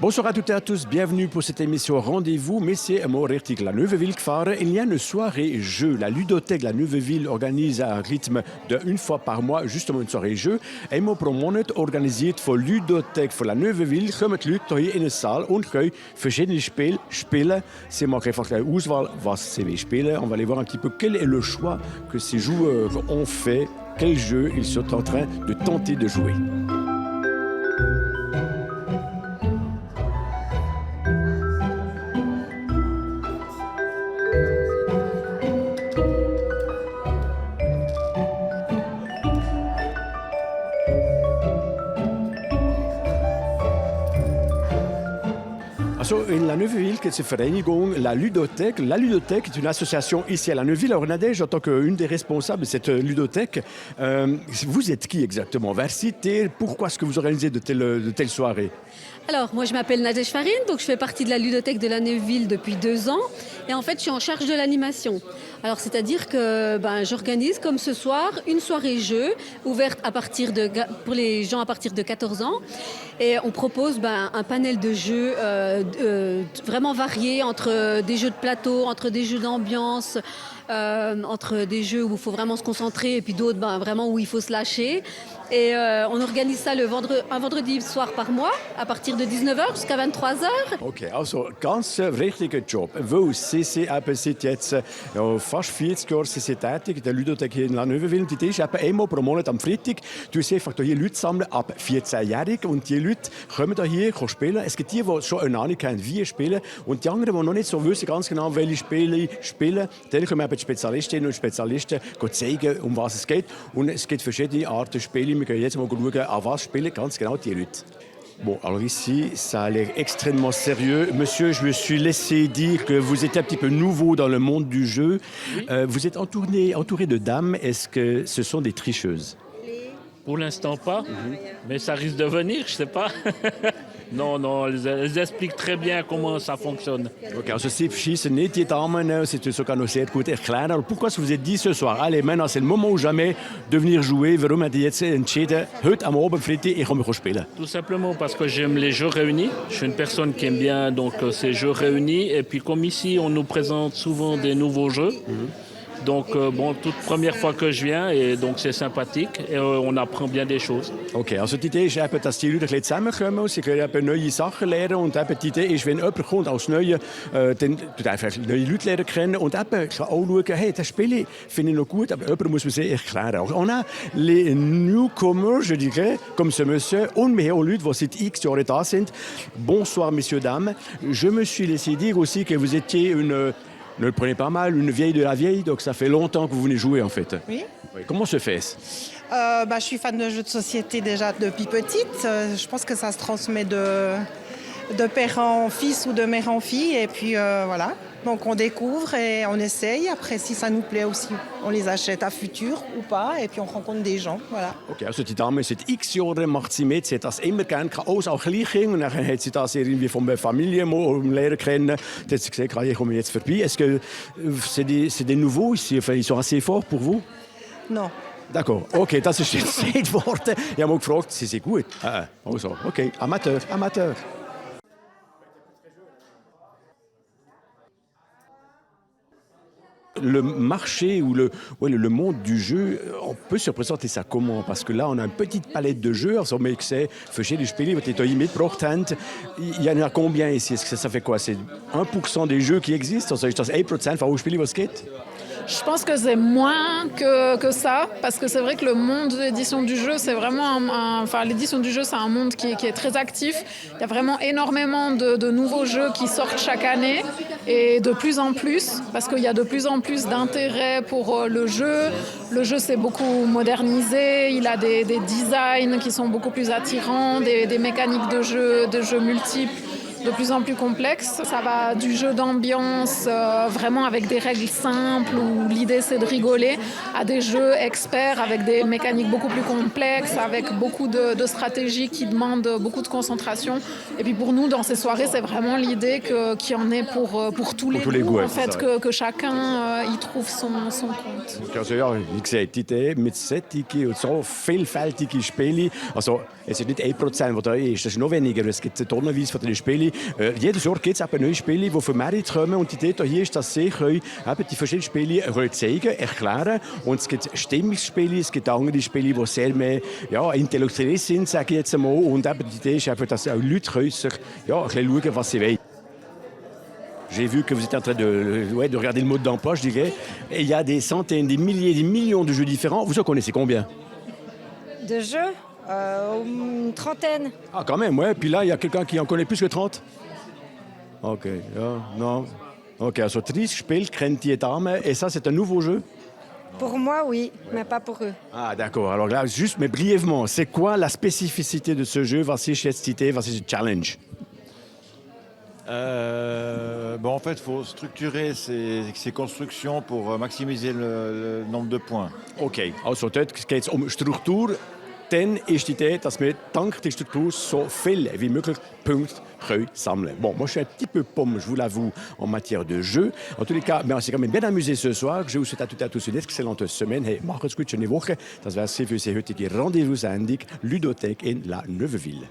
Bonsoir à toutes et à tous, bienvenue pour cette émission Rendez-vous. Mais c'est un mot richtig la Neuveville gefahren. Il y a une soirée jeu. La ludothèque La Neuveville organise à un rythme d'une fois par mois justement une soirée jeu. Eenmaal per maand organisiert voor ludothèque voor La Neuveville. Komen die Leute hier in de zaal und können verschiedene Spiele spielen. Sie machen einfach eine Auswahl, was sie spielen. On va aller voir un petit peu quel est le choix que ces joueurs ont fait, quel jeu ils sont en train de tenter de jouer. Also in La Neuveville, qui est une Vereinigung, la Ludothèque. La Ludothèque est une association ici à La Neuveville. Alors Nadège, en tant qu'une des responsables de cette ludothèque, vous êtes qui exactement? Vers citer, pourquoi est-ce que vous organisez de telles soirées? Alors, moi je m'appelle Nadège Farine, donc je fais partie de la ludothèque de La Neuveville depuis 2 ans. Et en fait, je suis en charge de l'animation. Alors, c'est-à-dire que j'organise, comme ce soir, une soirée jeu ouverte pour les gens à partir de 14 ans. Et on propose un panel de jeux vraiment variés, entre des jeux de plateau, entre des jeux d'ambiance, entre des jeux où il faut vraiment se concentrer et puis d'autres vraiment où il faut se lâcher. Et on organise ça un vendredi soir par mois, à partir de 19h jusqu'à 23h. Okay, also ganz richtiger Job. Weil Sie sind jetzt fast 40 Jahre tätig in der Ludothek hier in La Neuveville. Und die ist einmal pro Monat am Freitag. Du sie einfach hier Leute sammeln ab 14-jährig und die Leute kommen hier spielen. Es gibt die schon eine Ahnung haben, wie spielen. Und die anderen, die noch nicht so wissen ganz genau, welche Spiele spielen, denen können die Spezialistinnen und Spezialisten zeigen, um was es geht. Und es gibt verschiedene Arten Spiele. Wir gehen jetzt mal schauen, à was spielen ganz genau die Leute. Bon, alors ici, ça a l'air extrêmement sérieux. Monsieur, je me suis laissé dire que vous êtes un petit peu nouveau dans le monde du jeu. Oui. Vous êtes entouré de dames. Est-ce que ce sont des tricheuses? Pour l'instant pas, mais ça risque de venir, je sais pas. Non, elles expliquent très bien comment ça fonctionne. Okay, also Sie schießen nicht die Damen, c'est sogar noch sehr gut erklären. Alors pourquoi est-ce que vous êtes dit ce soir, allez, maintenant c'est le moment ou jamais de venir jouer? Warum habt ihr jetzt entschieden, heute am Abend Freitag, ich komme spielen? Tout simplement parce que j'aime les jeux réunis. Je suis une personne qui aime bien donc, ces jeux réunis. Et puis comme ici, on nous présente souvent des nouveaux jeux. Donc, toute première fois que je viens, et donc c'est sympathique et on apprend bien des choses. Okay, also die Idee ist eben, dass die Leute ein bisschen zusammenkommen, sie können eben neue Sachen lernen und eben die Idee ist, wenn jemand kommt als Neue, dann tut einfach neue Leute lernen kennen und eben kann auch schauen, hey, das Spiel finde ich noch gut, aber jemand muss mir sehr erklären. Alors, on a les newcomers, je dirais, comme ce monsieur, und wir haben auch Leute, die seit X Jahren da sind. Bonsoir, messieurs, dames. Je me suis laissé dire aussi que vous étiez ne le prenez pas mal, une vieille de la vieille, donc ça fait longtemps que vous venez jouer en fait. Oui. Comment se fait-ce? Je suis fan de jeux de société déjà depuis petite. Je pense que ça se transmet de père en fils ou de mère en fille. Et puis voilà, donc on découvre et on essaye. Après, si ça nous plaît aussi, on les achète à futur ou pas. Et puis on rencontre des gens. Voilà. Okay, also die Dame seit x Jahren macht sie mit. Sie hat das immer gerne gehabt, auch Kleinkind. Und dann hat sie das irgendwie von der Familie lernen kennen. Dann hat sie gesagt, ich komme jetzt vorbei. Est-ce que c'est des nouveaux ici? Enfin, ils sont assez forts pour vous? Non. D'accord, okay, das ist jetzt gesagt worden. Ich habe mal gefragt, sie sind gut. Also, okay, Amateur. Le marché ou le monde du jeu, on peut se représenter ça comment? Parce que là, on a une petite palette de jeux. Also, mais c'est verschiedene Spiele, die ihr mitgebracht habt. Il y en a combien ici? Est-ce que ça fait quoi? C'est 1% des jeux qui existent? Also, ist das 1% von allen Spielen, was es gibt? Je pense que c'est moins que ça, parce que c'est vrai que le monde de l'édition du jeu, c'est vraiment l'édition du jeu, c'est un monde qui est très actif. Il y a vraiment énormément de nouveaux jeux qui sortent chaque année et de plus en plus, parce qu'il y a de plus en plus d'intérêt pour le jeu. Le jeu s'est beaucoup modernisé, il a des designs qui sont beaucoup plus attirants, des mécaniques de jeu multiples de plus en plus complexes. Ça va du jeu d'ambiance, vraiment avec des règles simples où l'idée c'est de rigoler, à des jeux experts avec des mécaniques beaucoup plus complexes, avec beaucoup de stratégies qui demandent beaucoup de concentration. Et puis pour nous, dans ces soirées, c'est vraiment l'idée qu'il y en ait pour tous les goûts, ouais, en fait, ça, que chacun y trouve son compte. Also ja, wie gesagt, die Idee mit solchen und so vielfältigen Spielen, also es ist nicht 1%, das da ist, das ist noch weniger, es gibt tonnenweise von den Spielen. Jedes Jahr gibt es eben neue Spiele, die von Merit kommen und die Idee hier ist, dass sie können eben die verschiedenen Spiele zeigen, erklären und es gibt Stimmungsspiele, es gibt andere Spiele, die sehr mehr ja, intellektuell sind, sage ich jetzt einmal, und eben die Idee ist einfach, dass auch Leute können sich ja, ein bisschen schauen, was sie wollen. J'ai vu que vous étiez en train de regarder le mode d'emploi, je dirais. Et il y a des centaines, des milliers, des millions de jeux différents. Vous en connaissez combien? De jeux, une trentaine. Ah, quand même, ouais. Puis là, il y a quelqu'un qui en connaît plus que 30? OK, ja, non. OK, also 30 Spiele kennt die Dame. Et ça, c'est un nouveau jeu? Pour moi, oui, mais pas pour eux. Ah, d'accord. Alors là, juste, mais brièvement, c'est quoi la spécificité de ce jeu? Was ist jetzt die Idee? Was ist die Challenge? En fait, il faut structurer ces constructions pour maximiser le nombre de points. Okay, also dort geht es Struktur. Dann ist die Idée, dass wir dank der Struktur so viel wie möglich Punkte sammeln können. Bon, moi, je suis un petit peu pomme, je vous l'avoue, en matière de jeu. En tous les cas, on s'est quand même bien amusé ce soir. Je vous souhaite à toutes et à tous une excellente semaine. Hey, macht's gut, schöne Woche. Das wäre es für die heutige Rendezvous-Sendung Ludothek in La Neuveville.